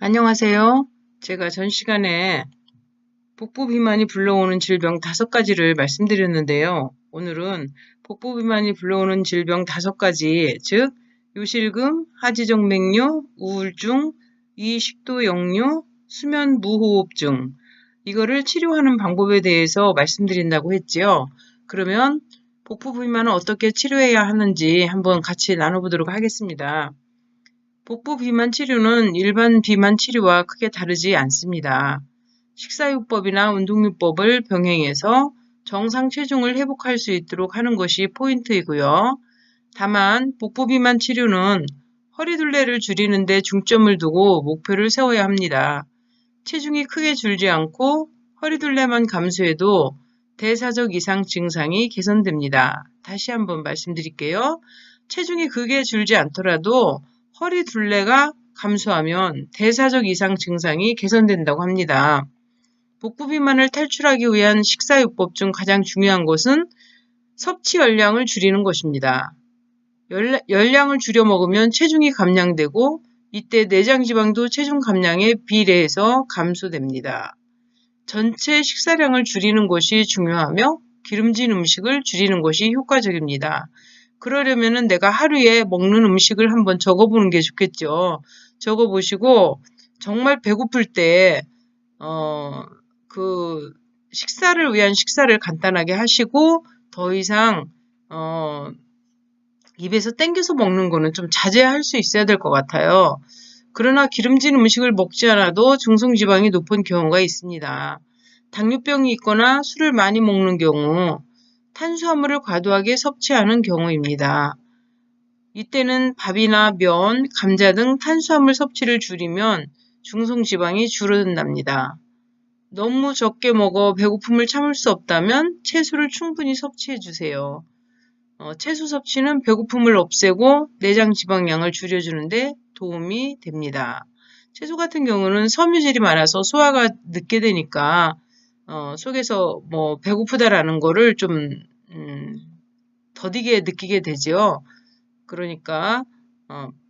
안녕하세요. 제가 전 시간에 복부 비만이 불러오는 질병 5가지를 말씀드렸는데요. 오늘은 복부 비만이 불러오는 질병 5가지, 즉 요실금, 하지정맥류, 우울증, 이식도역류, 수면 무호흡증, 이거를 치료하는 방법에 대해서 말씀드린다고 했지요. 그러면 복부 비만은 어떻게 치료해야 하는지 한번 같이 나눠보도록 하겠습니다. 복부 비만 치료는 일반 비만 치료와 크게 다르지 않습니다. 식사요법이나 운동요법을 병행해서 정상 체중을 회복할 수 있도록 하는 것이 포인트이고요. 다만 복부 비만 치료는 허리둘레를 줄이는 데 중점을 두고 목표를 세워야 합니다. 체중이 크게 줄지 않고 허리둘레만 감소해도 대사적 이상 증상이 개선됩니다. 다시 한번 말씀드릴게요. 체중이 크게 줄지 않더라도 허리 둘레가 감소하면 대사적 이상 증상이 개선된다고 합니다. 복부 비만을 탈출하기 위한 식사요법 중 가장 중요한 것은 섭취 열량을 줄이는 것입니다. 열량을 줄여 먹으면 체중이 감량되고 이때 내장 지방도 체중 감량에 비례해서 감소됩니다. 전체 식사량을 줄이는 것이 중요하며 기름진 음식을 줄이는 것이 효과적입니다. 그러려면 내가 하루에 먹는 음식을 한번 적어보는 게 좋겠죠. 적어보시고 정말 배고플 때 식사를 위한 식사를 간단하게 하시고 더 이상 입에서 땡겨서 먹는 거는 좀 자제할 수 있어야 될 것 같아요. 그러나 기름진 음식을 먹지 않아도 중성지방이 높은 경우가 있습니다. 당뇨병이 있거나 술을 많이 먹는 경우, 탄수화물을 과도하게 섭취하는 경우입니다. 이때는 밥이나 면, 감자 등 탄수화물 섭취를 줄이면 중성지방이 줄어든답니다. 너무 적게 먹어 배고픔을 참을 수 없다면 채소를 충분히 섭취해 주세요. 채소 섭취는 배고픔을 없애고 내장 지방량을 줄여주는데 도움이 됩니다. 채소 같은 경우는 섬유질이 많아서 소화가 늦게 되니까 속에서 배고프다라는 거를 좀 더디게 느끼게 되죠. 그러니까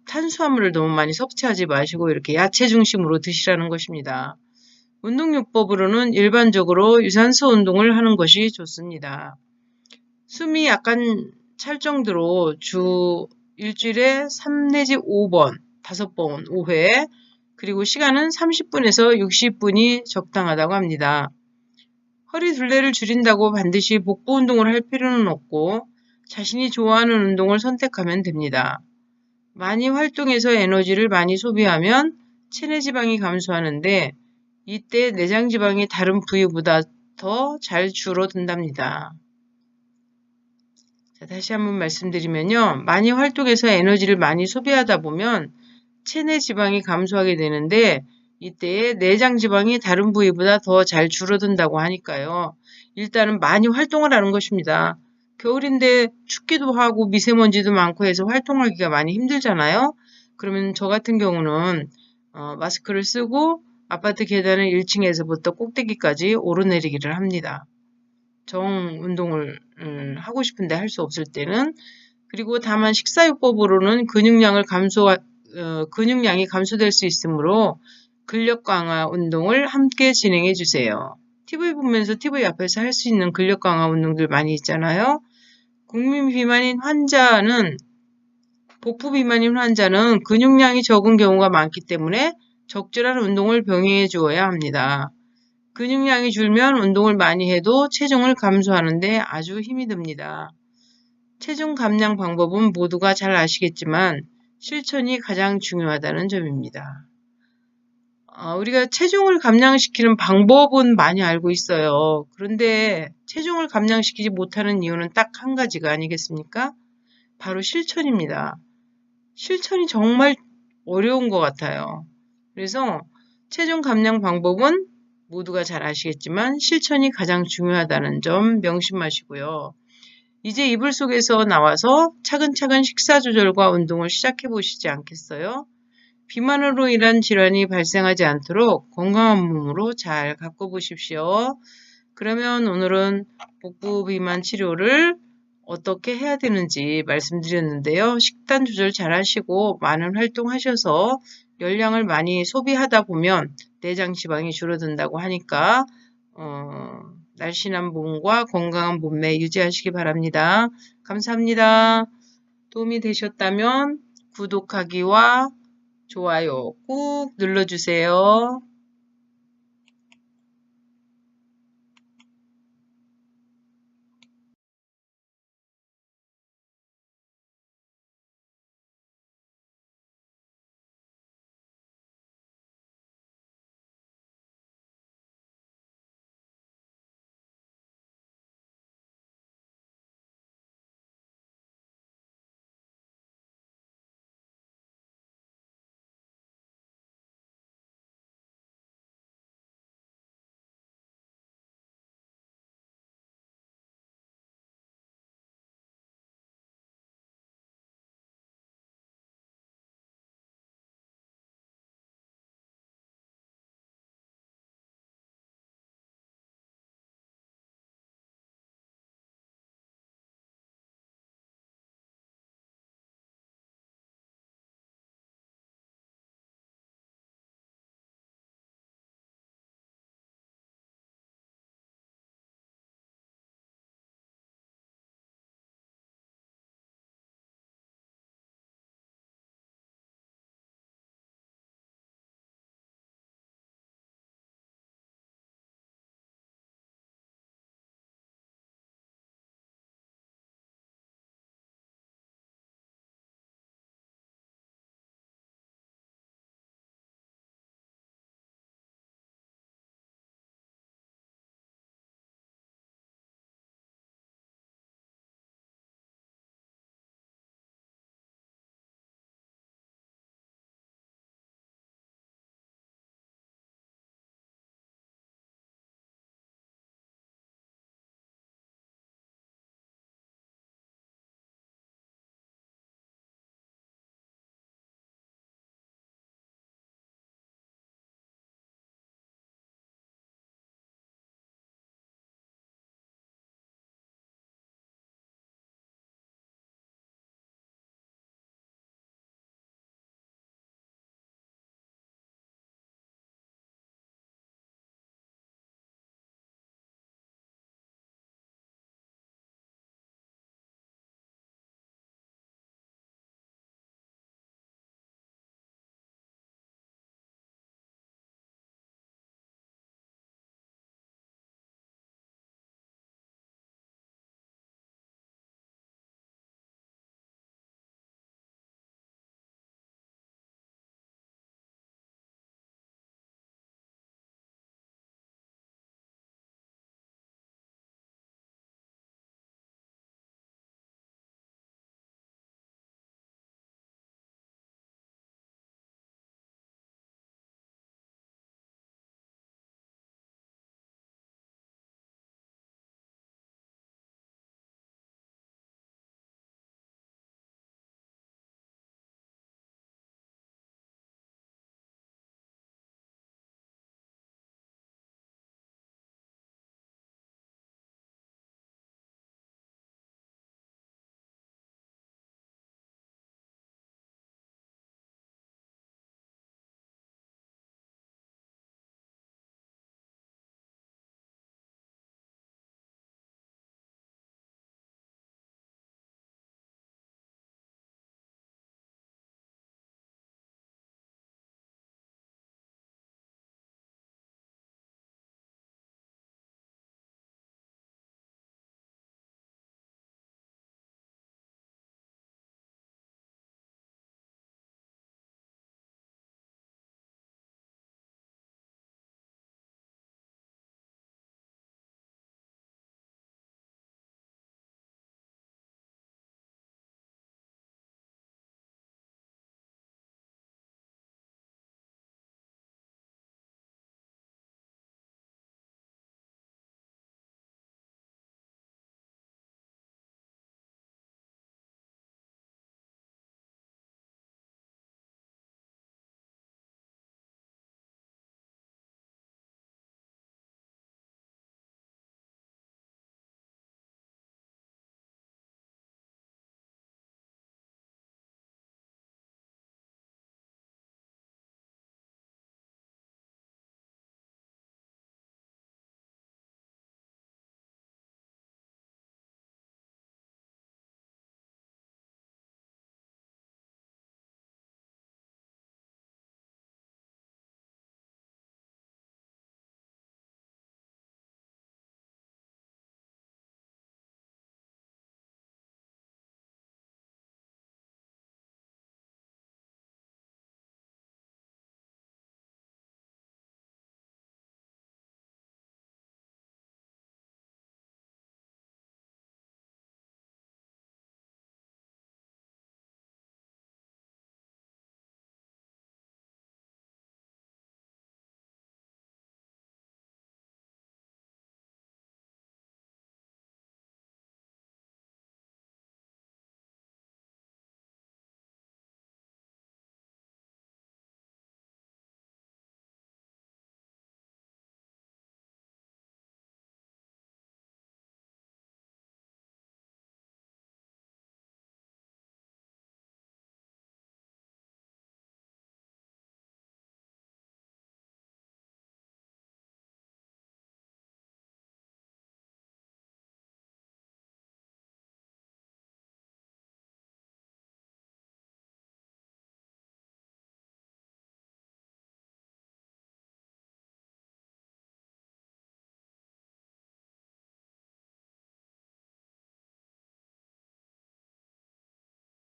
탄수화물을 너무 많이 섭취하지 마시고 이렇게 야채 중심으로 드시라는 것입니다. 운동요법으로는 일반적으로 유산소 운동을 하는 것이 좋습니다. 숨이 약간 찰 정도로 주 일주일에 3 내지 5번, 5번, 5회, 그리고 시간은 30분에서 60분이 적당하다고 합니다. 허리 둘레를 줄인다고 반드시 복부 운동을 할 필요는 없고 자신이 좋아하는 운동을 선택하면 됩니다. 많이 활동해서 에너지를 많이 소비하면 체내 지방이 감소하는데 이때 내장 지방이 다른 부위보다 더 잘 줄어든답니다. 자, 다시 한번 말씀드리면요. 많이 활동해서 에너지를 많이 소비하다 보면 체내 지방이 감소하게 되는데 이때에 내장 지방이 다른 부위보다 더 잘 줄어든다고 하니까요. 일단은 많이 활동을 하는 것입니다. 겨울인데 춥기도 하고 미세먼지도 많고 해서 활동하기가 많이 힘들잖아요. 그러면 저 같은 경우는 마스크를 쓰고 아파트 계단을 1층에서부터 꼭대기까지 오르내리기를 합니다. 정 운동을 하고 싶은데 할 수 없을 때는. 그리고 다만 식사요법으로는 근육량이 감소될 수 있으므로 근력 강화 운동을 함께 진행해 주세요. TV 보면서 TV 앞에서 할 수 있는 근력 강화 운동들 많이 있잖아요. 복부 비만인 환자는 근육량이 적은 경우가 많기 때문에 적절한 운동을 병행해 주어야 합니다. 근육량이 줄면 운동을 많이 해도 체중을 감소하는데 아주 힘이 듭니다. 체중 감량 방법은 모두가 잘 아시겠지만 실천이 가장 중요하다는 점입니다. 우리가 체중을 감량시키는 방법은 많이 알고 있어요. 그런데 체중을 감량시키지 못하는 이유는 딱 한 가지가 아니겠습니까? 바로 실천입니다. 실천이 정말 어려운 것 같아요. 그래서 체중 감량 방법은 모두가 잘 아시겠지만 실천이 가장 중요하다는 점 명심하시고요. 이제 이불 속에서 나와서 차근차근 식사 조절과 운동을 시작해 보시지 않겠어요? 비만으로 인한 질환이 발생하지 않도록 건강한 몸으로 잘 가꿔보십시오. 그러면 오늘은 복부 비만 치료를 어떻게 해야 되는지 말씀드렸는데요. 식단 조절 잘 하시고 많은 활동하셔서 열량을 많이 소비하다 보면 내장 지방이 줄어든다고 하니까 날씬한 몸과 건강한 몸매 유지하시기 바랍니다. 감사합니다. 도움이 되셨다면 구독하기와 좋아요 꾹 눌러주세요.